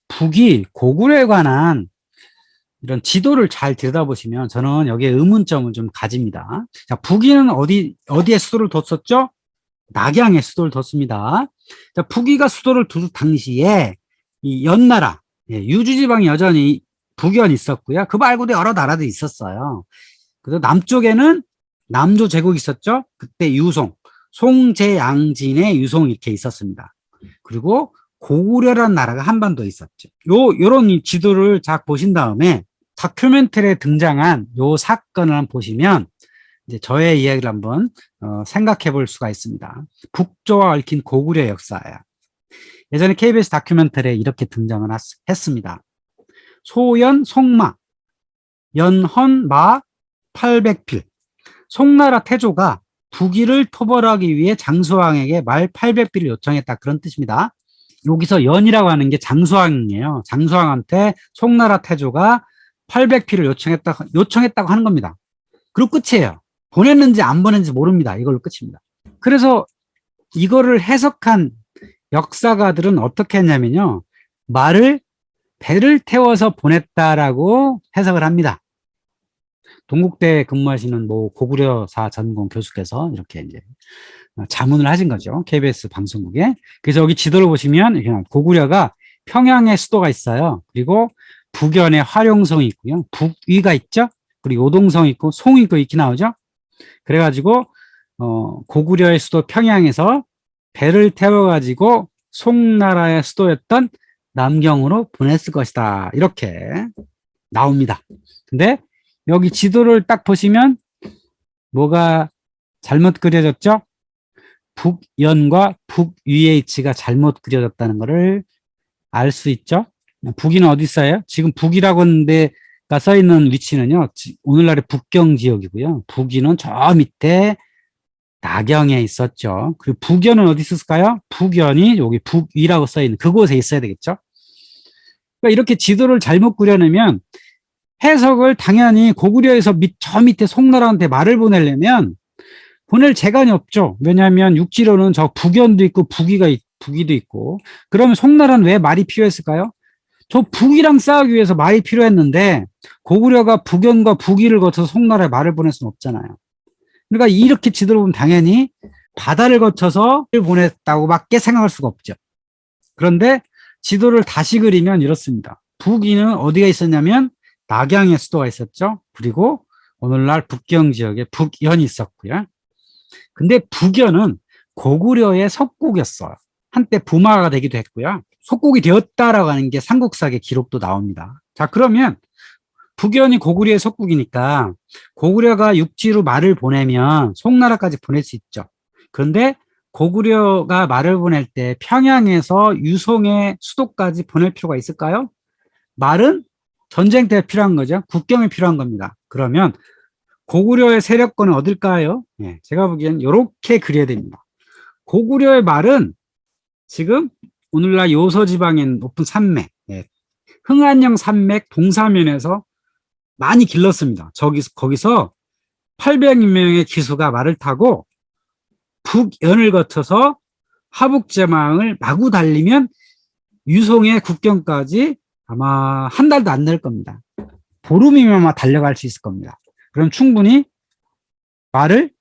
북이 고구려에 관한 이런 지도를 잘 들여다보시면 저는 여기에 의문점을 좀 가집니다. 자, 북위는 어디에 수도를 뒀었죠? 낙양에 수도를 뒀습니다. 자, 북위가 수도를 둘 당시에 이 연나라, 유주지방이 여전히 북위원이 있었고요. 그 말고도 여러 나라들이 있었어요. 그래서 남쪽에는 남조 제국이 있었죠. 그때 유송, 송제양진의 유송 이렇게 있었습니다. 그리고 고구려라는 나라가 한반도에 있었죠. 요런 지도를 잘 보신 다음에 다큐멘터리에 등장한 요 사건을 한번 보시면 이제 저의 이야기를 한번 생각해 볼 수가 있습니다. 북조와 얽힌 고구려 역사야. 예전에 KBS 다큐멘터리에 이렇게 등장을 했습니다. 소연, 송마, 연헌, 마, 800필. 송나라 태조가 북위를 토벌하기 위해 장수왕에게 말 800필을 요청했다. 그런 뜻입니다. 여기서 연이라고 하는 게 장수왕이에요. 장수왕한테 송나라 태조가 800필을 요청했다고 하는 겁니다. 그리고 끝이에요. 보냈는지 안 보냈는지 모릅니다. 이걸로 끝입니다. 그래서 이거를 해석한 역사가들은 어떻게 했냐면요. 배를 태워서 보냈다라고 해석을 합니다. 동국대에 근무하시는 고구려사 전공 교수께서 이렇게 이제 자문을 하신 거죠. KBS 방송국에. 그래서 여기 지도를 보시면 고구려가 평양에 수도가 있어요. 그리고 북연에 화룡성이 있고요. 북위가 있죠. 그리고 요동성이 있고 송이 있고 이렇게 나오죠. 그래가지고 고구려의 수도 평양에서 배를 태워가지고 송나라의 수도였던 남경으로 보냈을 것이다. 이렇게 나옵니다. 근데 여기 지도를 딱 보시면 뭐가 잘못 그려졌죠? 북연과 북위의 위치가 잘못 그려졌다는 것을 알 수 있죠? 북위는 어디 있어요? 지금 북이라고 하는 데가 써 있는 위치는요, 오늘날의 북경 지역이고요. 북위는 저 밑에 나경에 있었죠. 그리고 북연은 어디 있었을까요? 북연이 여기 북위라고 써 있는 그곳에 있어야 되겠죠? 그러니까 이렇게 지도를 잘못 그려내면 해석을 당연히 고구려에서 저 밑에 송나라한테 말을 보내려면 보낼 재간이 없죠. 왜냐하면 육지로는 저 북연도 있고 북위도 있고 그러면 송나라는 왜 말이 필요했을까요? 저 북이랑 싸우기 위해서 말이 필요했는데 고구려가 북연과 북위를 거쳐서 송나라에 말을 보낼 수는 없잖아요. 그러니까 이렇게 지도를 보면 당연히 바다를 거쳐서 보냈다고밖에 생각할 수가 없죠. 그런데 지도를 다시 그리면 이렇습니다. 북위는 어디가 있었냐면 낙양에 수도가 있었죠. 그리고 오늘날 북경 지역에 북연이 있었고요. 근데 북연은 고구려의 속국이었어요. 한때 부마가 되기도 했고요. 속국이 되었다라고 하는 게 삼국사기 기록도 나옵니다. 자, 그러면 북연이 고구려의 속국이니까 고구려가 육지로 말을 보내면 송나라까지 보낼 수 있죠. 그런데 고구려가 말을 보낼 때 평양에서 유송의 수도까지 보낼 필요가 있을까요? 말은 전쟁 때 필요한 거죠. 국경에 필요한 겁니다. 그러면 고구려의 세력권은 어딜까요? 제가 보기엔 이렇게 그려야 됩니다. 고구려의 말은 지금 오늘날 요서지방인 높은 산맥, 흥안령 산맥 동사면에서 많이 길렀습니다. 거기서 800명의 기수가 말을 타고 북연을 거쳐서 하북제망을 마구 달리면 유송의 국경까지 아마 한 달도 안 될 겁니다. 보름이면 아마 달려갈 수 있을 겁니다. 그럼 충분히 말을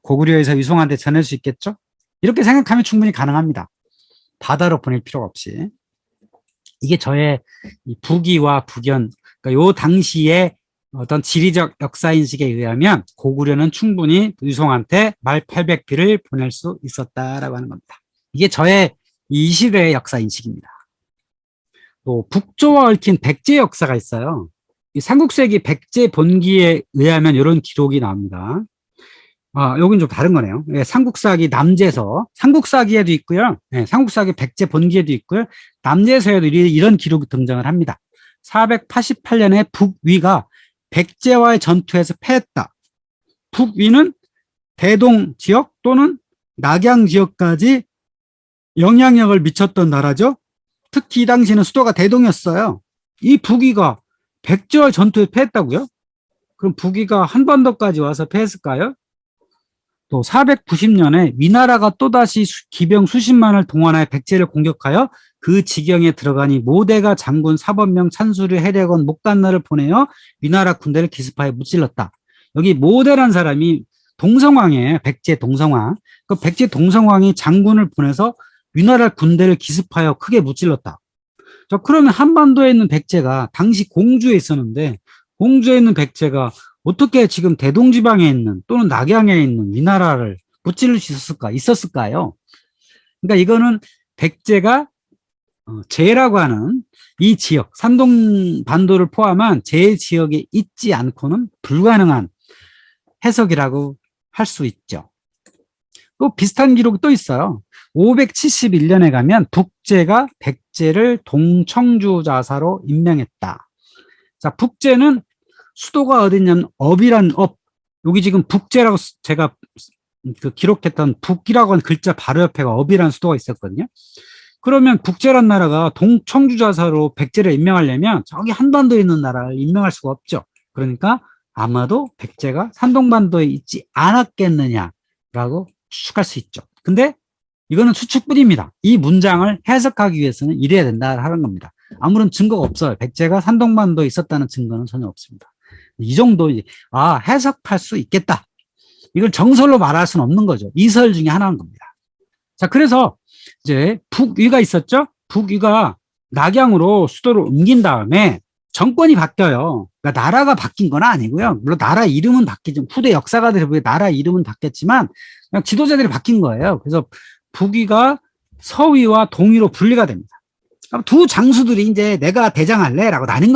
고구려에서 유송한테 전할 수 있겠죠? 이렇게 생각하면 충분히 가능합니다. 바다로 보낼 필요가 없이. 이게 저의 북위와 북연, 그러니까 요 당시에 어떤 지리적 역사인식에 의하면 고구려는 충분히 유송한테 말 800필을 보낼 수 있었다라고 하는 겁니다. 이게 저의 이 시대의 역사인식입니다. 또 북조와 얽힌 백제 역사가 있어요. 이 삼국사기 백제 본기에 의하면 이런 기록이 나옵니다. 여긴 좀 다른 거네요. 삼국사기 남제서, 삼국사기에도 있고요. 삼국사기 백제 본기에도 있고요. 남제서에도 이런 기록이 등장을 합니다. 488년에 북위가 백제와의 전투에서 패했다. 북위는 대동 지역 또는 낙양 지역까지 영향력을 미쳤던 나라죠. 특히 이 당시는 수도가 대동이었어요. 이 북위가 백제와의 전투에 패했다고요? 그럼 북위가 한반도까지 와서 패했을까요? 또 490년에 위나라가 또다시 기병 수십만을 동원하여 백제를 공격하여 그 지경에 들어가니 모대가 장군 사법명 찬수류 해력원 목간나를 보내어 위나라 군대를 기습하여 무찔렀다. 여기 모대란 사람이 동성왕이에요. 백제 동성왕. 그 백제 동성왕이 장군을 보내서 위나라 군대를 기습하여 크게 무찔렀다. 자, 그러면 한반도에 있는 백제가 당시 공주에 있었는데 공주에 있는 백제가 어떻게 지금 대동지방에 있는 또는 낙양에 있는 위나라를 무찔릴 수 있었을까요? 그러니까 이거는 백제가 제라고 하는 이 지역, 산동반도를 포함한 제 지역에 있지 않고는 불가능한 해석이라고 할 수 있죠. 또 비슷한 기록이 또 있어요. 571년에 가면 북제가 백제를 동청주자사로 임명했다. 자, 북제는 수도가 어디냐면 업이란 업. 여기 지금 북제라고 제가 그 기록했던 북이라고 하는 글자 바로 옆에가 업이라는 수도가 있었거든요. 그러면 북제란 나라가 동청주자사로 백제를 임명하려면 저기 한반도에 있는 나라를 임명할 수가 없죠. 그러니까 아마도 백제가 산동반도에 있지 않았겠느냐라고 추측할 수 있죠. 근데 이거는 추측뿐입니다. 이 문장을 해석하기 위해서는 이래야 된다 하는 겁니다. 아무런 증거가 없어요. 백제가 산동반도에 있었다는 증거는 전혀 없습니다. 이 정도, 해석할 수 있겠다. 이걸 정설로 말할 수는 없는 거죠. 이설 중에 하나인 겁니다. 자, 그래서 이제 북위가 있었죠? 북위가 낙양으로 수도를 옮긴 다음에 정권이 바뀌어요. 그러니까 나라가 바뀐 건 아니고요. 물론 나라 이름은 바뀌죠. 후대 역사가들이 보기에 나라 이름은 바뀌었지만 그냥 지도자들이 바뀐 거예요. 그래서 북위가 서위와 동위로 분리가 됩니다. 두 장수들이 이제 내가 대장할래라고 나뉜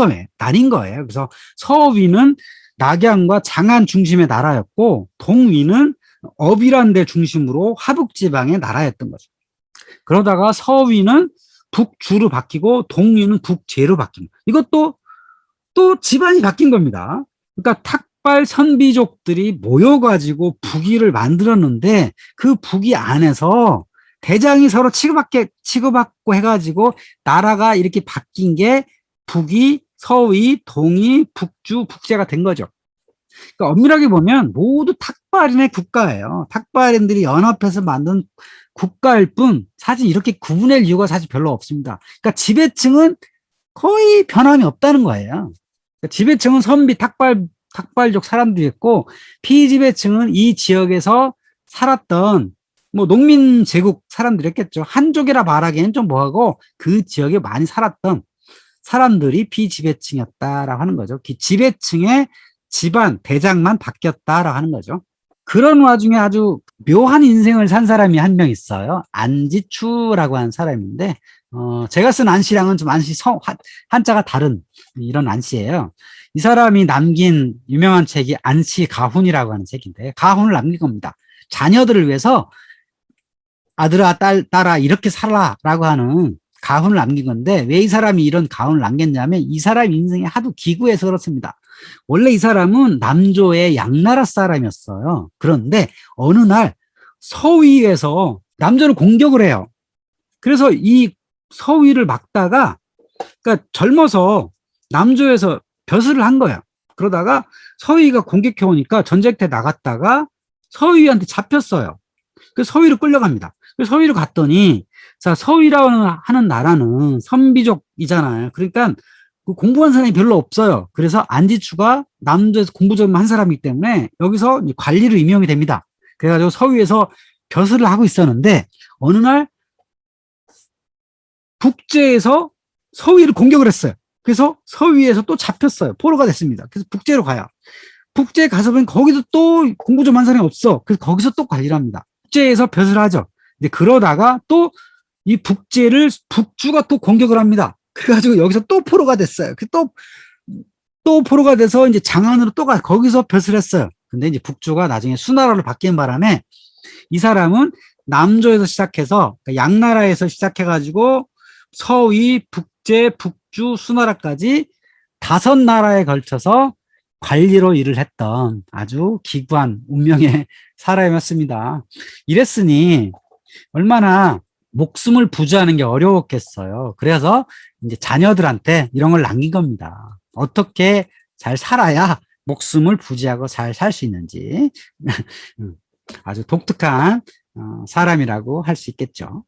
거예요. 그래서 서위는 낙양과 장안 중심의 나라였고 동위는 업이라는 데 중심으로 하북지방의 나라였던 거죠. 그러다가 서위는 북주로 바뀌고 동위는 북제로 바뀝니다. 이것도 또 집안이 바뀐 겁니다. 그러니까 탁발 선비족들이 모여가지고 북위를 만들었는데 그 북위 안에서 대장이 서로 치고받고 해가지고 나라가 이렇게 바뀐 게 북위, 서위, 동위, 북주, 북제가 된 거죠. 그러니까 엄밀하게 보면 모두 탁발인의 국가예요. 탁발인들이 연합해서 만든 국가일 뿐 사실 이렇게 구분할 이유가 사실 별로 없습니다. 그러니까 지배층은 거의 변함이 없다는 거예요. 그러니까 지배층은 선비, 탁발족 사람들이었고 피지배층은 이 지역에서 살았던 뭐 농민 제국 사람들이었겠죠. 한족이라 말하기엔 좀 뭐하고 그 지역에 많이 살았던 사람들이 비지배층이었다라고 하는 거죠. 지배층의 집안, 대장만 바뀌었다라고 하는 거죠. 그런 와중에 아주 묘한 인생을 산 사람이 한 명 있어요. 안지추라고 하는 사람인데, 제가 쓴 안씨랑은 좀 한자가 다른 이런 안씨예요. 이 사람이 남긴 유명한 책이 안씨 가훈이라고 하는 책인데, 가훈을 남긴 겁니다. 자녀들을 위해서 아들아, 딸아, 이렇게 살아라고 하는 가훈을 남긴 건데, 왜 이 사람이 이런 가훈을 남겼냐면, 이 사람 인생이 하도 기구해서 그렇습니다. 원래 이 사람은 남조의 양나라 사람이었어요. 그런데 어느 날 서위에서 남조를 공격을 해요. 그래서 이 서위를 막다가, 그러니까 젊어서 남조에서 벼슬을 한 거예요. 그러다가 서위가 공격해 오니까 전쟁터에 나갔다가 서위한테 잡혔어요. 그래서 서위로 끌려갑니다. 그래서 서위로 갔더니, 자, 서위라고 하는 나라는 선비족이잖아요. 그러니까 공부한 사람이 별로 없어요. 그래서 안지추가 남조에서 공부 좀 한 사람이기 때문에 여기서 관리로 임명이 됩니다. 그래가지고 서위에서 벼슬을 하고 있었는데 어느 날 북제에서 서위를 공격을 했어요. 그래서 서위에서 또 잡혔어요. 포로가 됐습니다. 그래서 북제로 가요. 북제에 가서 보면 거기도 또 공부 좀 한 사람이 없어. 그래서 거기서 또 관리를 합니다. 북제에서 벼슬을 하죠. 근데 그러다가 또 이 북제를 북주가 또 공격을 합니다. 그래가지고 여기서 또 포로가 됐어요. 또 포로가 돼서 이제 장안으로 또 거기서 벼슬을 했어요. 근데 이제 북주가 나중에 수나라로 바뀐 바람에 이 사람은 남조에서 시작해서, 그러니까 양나라에서 시작해가지고 서위, 북제, 북주, 수나라까지 5나라에 걸쳐서 관리로 일을 했던 아주 기구한 운명의 사람이었습니다. 이랬으니 얼마나 목숨을 부지하는 게 어려웠겠어요. 그래서 이제 자녀들한테 이런 걸 남긴 겁니다. 어떻게 잘 살아야 목숨을 부지하고 잘 살 수 있는지. 아주 독특한 사람이라고 할 수 있겠죠.